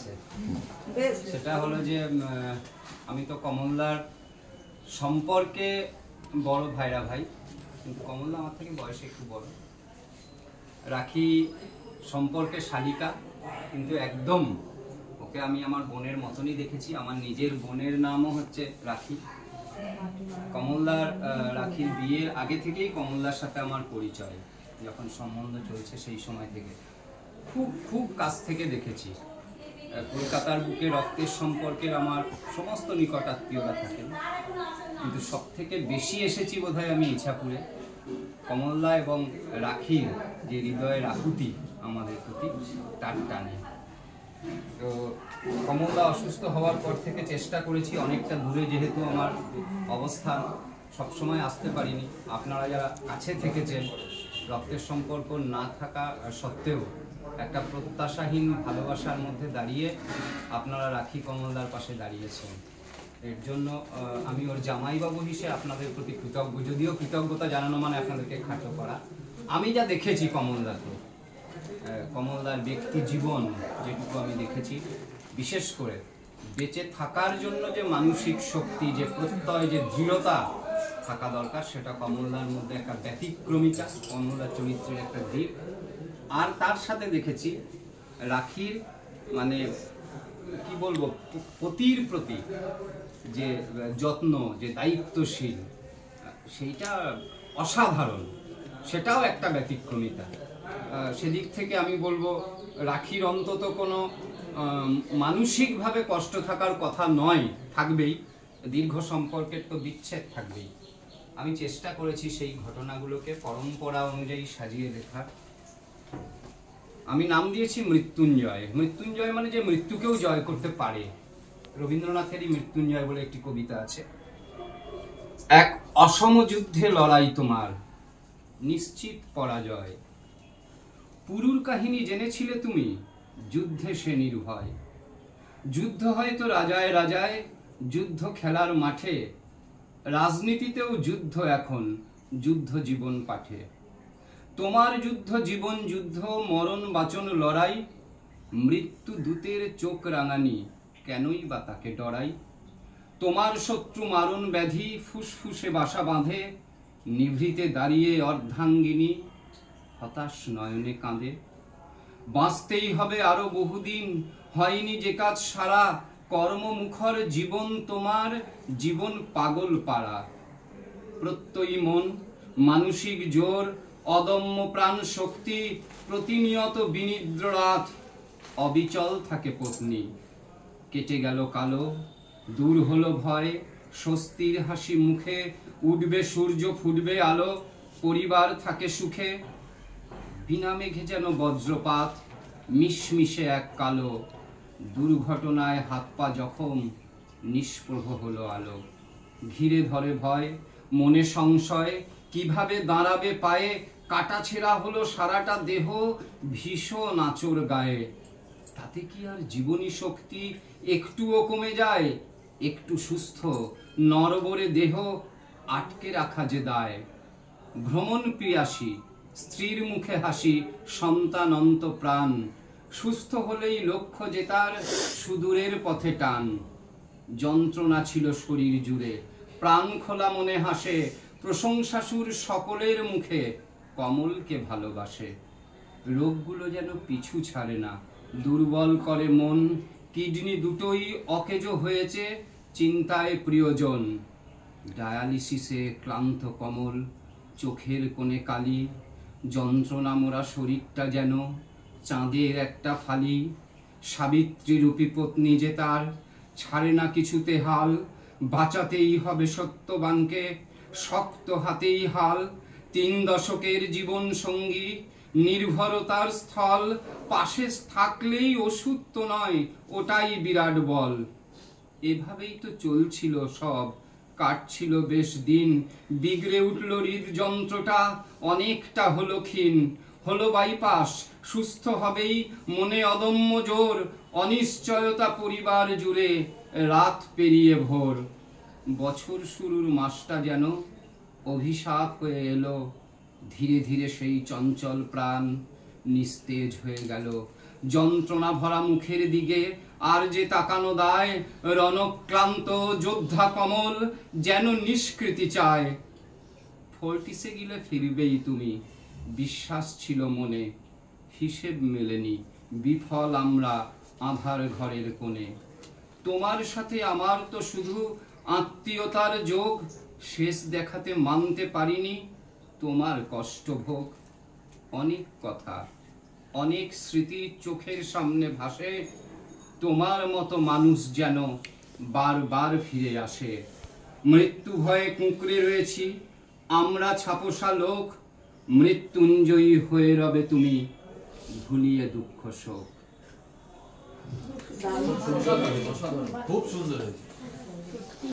আছে, সেটা হলো যে আমি তো কমলদার সম্পর্কে বড় ভাইরা ভাই, কিন্তু কমলদা আমার থেকে বয়সে একটু বড়। রাখি সম্পর্কে শালিকা, কিন্তু একদম ওকে আমি আমার বোনের মতনই দেখেছি। আমার নিজের বোনের নামও হচ্ছে রাখি। কমলদার রাখির বিয়ের আগে থেকেই কমলদার সাথে আমার পরিচয়, যখন সম্বন্ধ চলছে সেই সময় থেকে খুব খুব কাছ থেকে দেখেছি। কলকাতার বুকে রক্তের সম্পর্কের আমার সমস্ত নিকটাত্মীয়রা থাকেন, কিন্তু সব থেকে বেশি এসেছি বোধহয় আমি ইছাপুরে। কমলদা এবং রাখির যে হৃদয়ের আকুতি আমাদের প্রতি, তার টানে। তো কমলদা অসুস্থ হওয়ার পর থেকে চেষ্টা করেছি, অনেকটা দূরে যেহেতু আমার অবস্থান, সবসময় আসতে পারিনি। আপনারা যারা কাছে থেকেছেন, রক্তের সম্পর্ক না থাকা সত্ত্বেও একটা প্রত্যাশাহীন ভালোবাসার মধ্যে দাঁড়িয়ে আপনারা রাখি কমলদার পাশে দাঁড়িয়েছেন। এর জন্য আমি ওর জামাইবাবু হিসেবে আপনাদের প্রতি কৃতজ্ঞ। যদিও কৃতজ্ঞতা জানানো মানে আপনাদেরকে খাটো করা। আমি যা দেখেছি কমলদাকে, কমলদার ব্যক্তি জীবন যেটুকু আমি দেখেছি, বিশেষ করে বেঁচে থাকার জন্য যে মানসিক শক্তি, যে প্রত্যয়, যে দৃঢ়তা থাকা দরকার, সেটা কমলদার মধ্যে একটা ব্যতিক্রমিতা, কমলদার চরিত্রের একটা দিক। আর তার সাথে দেখেছি রাখির মানে কি বলবো, পতির প্রতি যে যত্ন, যে দায়িত্বশীল, সেইটা অসাধারণ, সেটাও একটা ব্যতিক্রমিতা। সেদিক থেকে আমি বলবো রাখির অন্তত কোনো মানসিকভাবে কষ্ট থাকার কথা নয়, থাকবেই, দীর্ঘ সম্পর্কের তো বিচ্ছেদ থাকবেই। আমি চেষ্টা করেছি সেই ঘটনাগুলোকে পরম্পরা অনুযায়ী সাজিয়ে লেখার। আমি নাম দিয়েছি মৃত্যুঞ্জয়। মৃত্যুঞ্জয় মানে যে মৃত্যুকেও জয় করতে পারে। রবীন্দ্রনাথেরই মৃত্যুঞ্জয় বলে একটি কবিতা আছে। এক অসম যুদ্ধে লড়াই তোমার, নিশ্চিত পরাজয়। পুরুর কাহিনী জেনেছিলে তুমি, যুদ্ধে সে নির্ভয়। যুদ্ধ হয়তো রাজায় রাজায়, যুদ্ধ খেলার মাঠে, রাজনীতিতেও যুদ্ধ এখন, যুদ্ধ জীবন পাঠে। তোমার যুদ্ধ জীবন যুদ্ধ, মরণ বাঁচন লড়াই। মৃত্যু দূতের চোখ রাঙানি, কেনই বা তাকে ডরাই। তোমার শত্রু মারণ ব্যাধি, ফুসফুসে বাসা বাঁধে। নিভৃতে দাঁড়িয়ে অর্ধাঙ্গিনী, হতাশ নয়নে কাঁদে। বাঁচতেই হবে আরো বহুদিন, হয়নি যে কাজ সারা। কর্মমুখর জীবন তোমার, জীবন পাগল পাড়া। প্রত্যয়ী মন, মানসিক জোর, অদম্য প্রাণ শক্তি, প্রতিনিয়ত বিনিদ্র রাত, অবিচল থাকে পত্নী। কেটে গেল কালো, দূর হলো ভয়, স্বস্তির হাসি মুখে। উঠবে সূর্য, ফুটবে আলো, পরিবার থাকে সুখে। বিনা মেঘে যেন বজ্রপাত, মিশমিশে এক কালো। দুর্ঘটনায় হাত পা জখম, নিষ্প্রভ হলো আলো। ঘিরে ধরে ভয়, মনে সংশয়, কিভাবে দাঁড়াবে পায়ে। কাটা ছেঁড়া হলো সারাটা দেহ, ভীষণ আঁচড় গায়ে। তাতে কি আর জীবনী শক্তি একটুও কমে যায়? একটু সুস্থ নরবরে দেহ, আটকে রাখা যে দায়। ভ্রমণ প্রিয়াসী, স্ত্রীর মুখে হাসি, সন্তানন্ত প্রাণ। সুস্থ হলেই লক্ষ্য যে তার, সুদূরের পথে টান। যন্ত্রণা ছিল শরীর জুড়ে, প্রাণ খোলা মনে হাসে। প্রশংসা সুর সকলের মুখে, কমলকে ভালোবাসে। রোগগুলো যেন পিছু ছাড়ে না, দুর্বল করে মন। কিডনি দুটোই অকেজ হয়েছে, চিন্তায় প্রিয়জন। ডায়ালিসিসে ক্লান্ত কমল, চোখের কোণে কালি। যন্ত্রণা মোরা শরীরটা যেন চাঁদের একটা ফালি। সাবিত্রীরূপী পত্নী যে তার, ছাড়ে না কিছুতে হাল। বাঁচাতেই হবে সত্যবানকে, শক্ত হাতেই হাল। 3 দশকের জীবন সঙ্গী, নির্ভরতার স্থল। পাশে থাকলেই ওষুধ তো নয়, ওটাই বিরাট বল। এভাবেই তো চলছিল সব, কাটছিল বেশ দিন। বিগড়ে উঠল হৃদযন্ত্রটা, অনেকটা হলো ক্ষীণ। হলো বাইপাস, সুস্থ হবেই, মনে অদম্য জোর। অনিশ্চয়তা পরিবার জুড়ে, রাত পেরিয়ে ভোর। বছর শুরুর মাসটা যেন অভিশাপ হয়ে এলো। ধীরে ধীরে সেই চঞ্চল প্রাণ নিস্তেজ হয়ে গেল। যন্ত্রণা ভরা মুখের দিকে আর যে তাকানো দায়, রণক্লান্ত যোদ্ধা কমল যেন নিষ্কৃতি চায়। ফোর্টিসে গেলে ফিরবেই তুমি, বিশ্বাস ছিল মনে, হিসেব মেলেনি, বিফল আমরা আঁধার ঘরের কোণে। তোমার সাথে আমার তো শুধু আত্মীয়তার যোগ, শেষ দেখাতে মানতে পারিনি তোমার কষ্টভোগ। অনেক কথা, অনেক স্মৃতি চোখের সামনে ভাসে, তোমার মতো মানুষ যেন বারবার ফিরে আসে। মৃত্যু ভয়ে কুঁকড়ে রয়েছি আমরা ছাপোষা লোক, মৃত্যুঞ্জয়ী হয়ে রবে তুমি, ভুলিয়ে দুঃখ শোক। খুব সুন্দর হয়েছে।